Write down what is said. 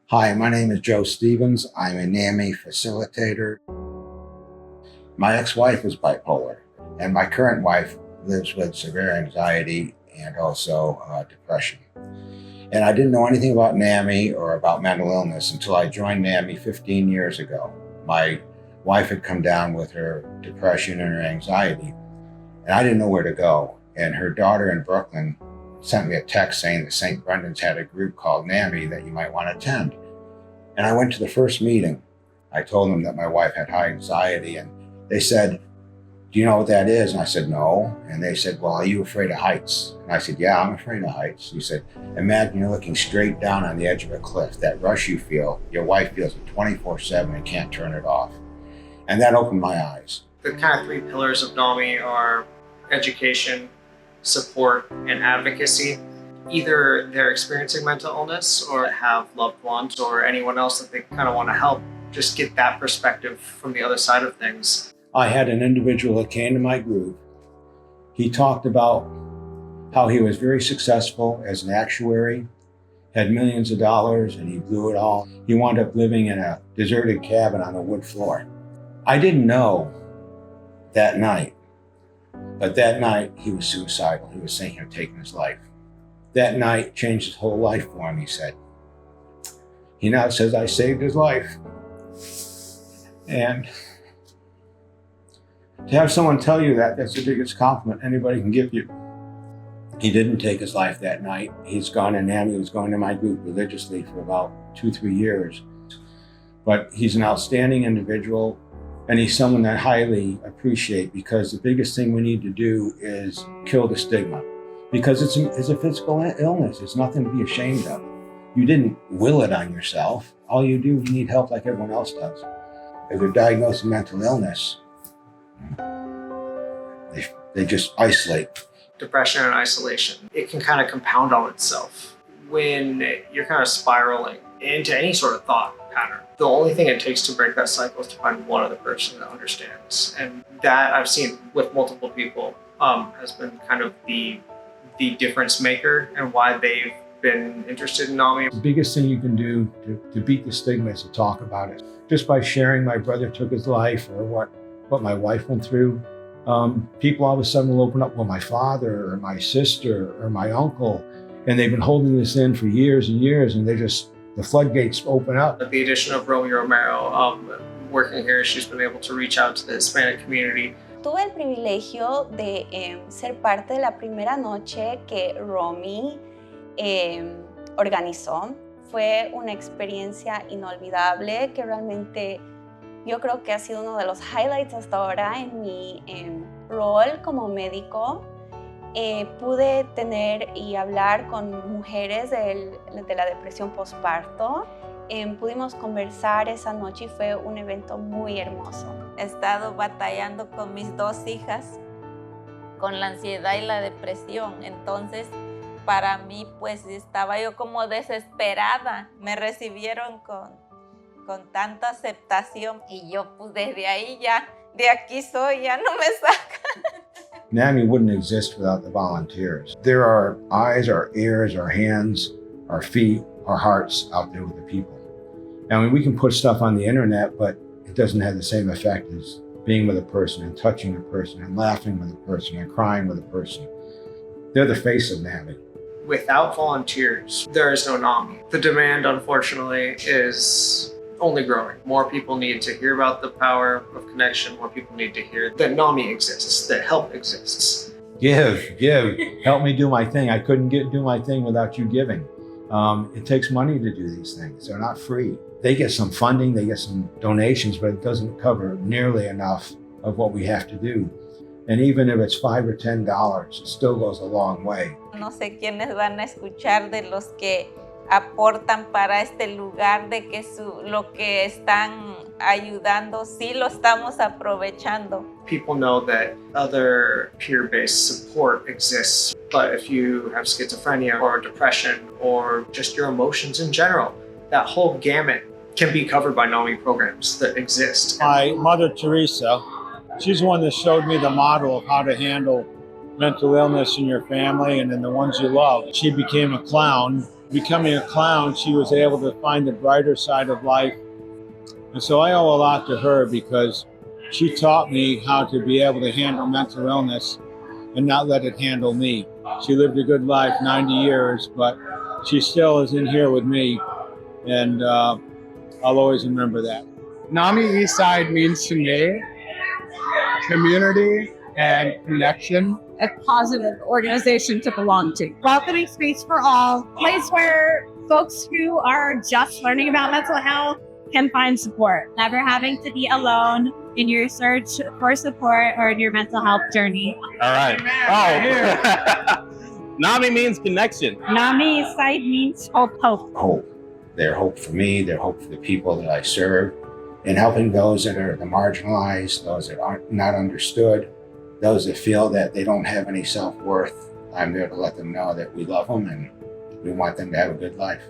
Hi, my name is Joe Stevens. I'm a NAMI facilitator. My ex-wife is bipolar, and my current wife lives with severe anxiety and also depression. And I didn't know anything about NAMI or about mental illness until I joined NAMI 15 years ago. My wife had come down with her depression and her anxiety, and I didn't know where to go. And her daughter in Brooklyn sent me a text saying that St. Brendan's had a group called NAMI that you might want to attend. And I went to the first meeting. I told them that my wife had high anxiety, and they said, "Do you know what that is?" And I said, "No." And they said, "Well, are you afraid of heights?" And I said, "Yeah, I'm afraid of heights." He said, "Imagine you're looking straight down on the edge of a cliff. That rush you feel, your wife feels it 24/7 and can't turn it off." And that opened my eyes. The kind of three pillars of NAMI are education, support, and advocacy. Either they're experiencing mental illness or have loved ones or anyone else that they kind of want to help just get that perspective from the other side of things. I had an individual that came to my group. He talked about how he was very successful as an actuary, had millions of dollars, and he blew it all. He wound up living in a deserted cabin on a wood floor. I didn't know that night, but that night he was suicidal. He was thinking of taking his life. That night changed his whole life for him, he said. He now says, "I saved his life." And to have someone tell you that, that's the biggest compliment anybody can give you. He didn't take his life that night. He's gone to NAMI. He was going to my group religiously for about 2-3 years. But he's an outstanding individual, and he's someone that I highly appreciate, because the biggest thing we need to do is kill the stigma. Because it's a physical illness. It's nothing to be ashamed of. You didn't will it on yourself. All you do, you need help like everyone else does. If they're diagnosed with mental illness, they just isolate. Depression and isolation, it can kind of compound on itself. When you're kind of spiraling into any sort of thought pattern, the only thing it takes to break that cycle is to find one other person that understands. And that I've seen with multiple people has been kind of the difference maker and why they've been interested in NAMI. The biggest thing you can do to beat the stigma is to talk about it. Just by sharing my brother took his life, or what my wife went through, people all of a sudden will open up, well, my father or my sister or my uncle, and they've been holding this in for years and years, and the floodgates open up. The addition of Romy Romero, working here, she's been able to reach out to the Hispanic community. Tuve el privilegio de ser parte de la primera noche que Romy organizó. Fue una experiencia inolvidable que realmente yo creo que ha sido uno de los highlights hasta ahora en mi rol como médico. Pude tener y hablar con mujeres de la depresión postparto. Pudimos conversar esa noche y fue un evento muy hermoso. He estado batallando con mis 2 hijas, con la ansiedad y la depresión. Entonces, para mí, pues estaba yo como desesperada. Me recibieron con tanta aceptación y yo, pues desde ahí ya, de aquí soy, ya no me sacan. NAMI wouldn't exist without the volunteers. There are eyes, our ears, our hands, our feet, our hearts out there with the people. I mean, we can put stuff on the internet, but it doesn't have the same effect as being with a person and touching a person and laughing with a person and crying with a person. They're the face of NAMI. Without volunteers, there is no NAMI. The demand, unfortunately, is only growing. More people need to hear about the power of connection. More people need to hear that NAMI exists, that help exists. Give. Help me do my thing. I couldn't do my thing without you giving. It takes money to do these things. They're not free. They get some funding, they get some donations, but it doesn't cover nearly enough of what we have to do. And even if it's $5 or $10, it still goes a long way. No sé quiénes van a escuchar de los que aportan para este lugar, de que lo que están ayudando, sí lo estamos aprovechando. People know that other peer-based support exists, but if you have schizophrenia or depression or just your emotions in general, that whole gamut can be covered by NAMI programs that exist. My mother, Teresa, she's the one that showed me the model of how to handle mental illness in your family and in the ones you love. She became a clown becoming a clown, she was able to find the brighter side of life. And so I owe a lot to her because she taught me how to be able to handle mental illness and not let it handle me. She lived a good life, 90 years, but she still is in here with me. And I'll always remember that. NAMI Eastside means to me community and connection. A positive organization to belong to. Welcoming space for all, place where folks who are just learning about mental health can find support, never having to be alone in your search for support or in your mental health journey. All right. Oh, NAMI means connection. NAMI Eastside means hope. Hope. They're hope for me, they're hope for the people that I serve, and helping those that are the marginalized, those that aren't not understood, those that feel that they don't have any self-worth. I'm there to let them know that we love them and we want them to have a good life.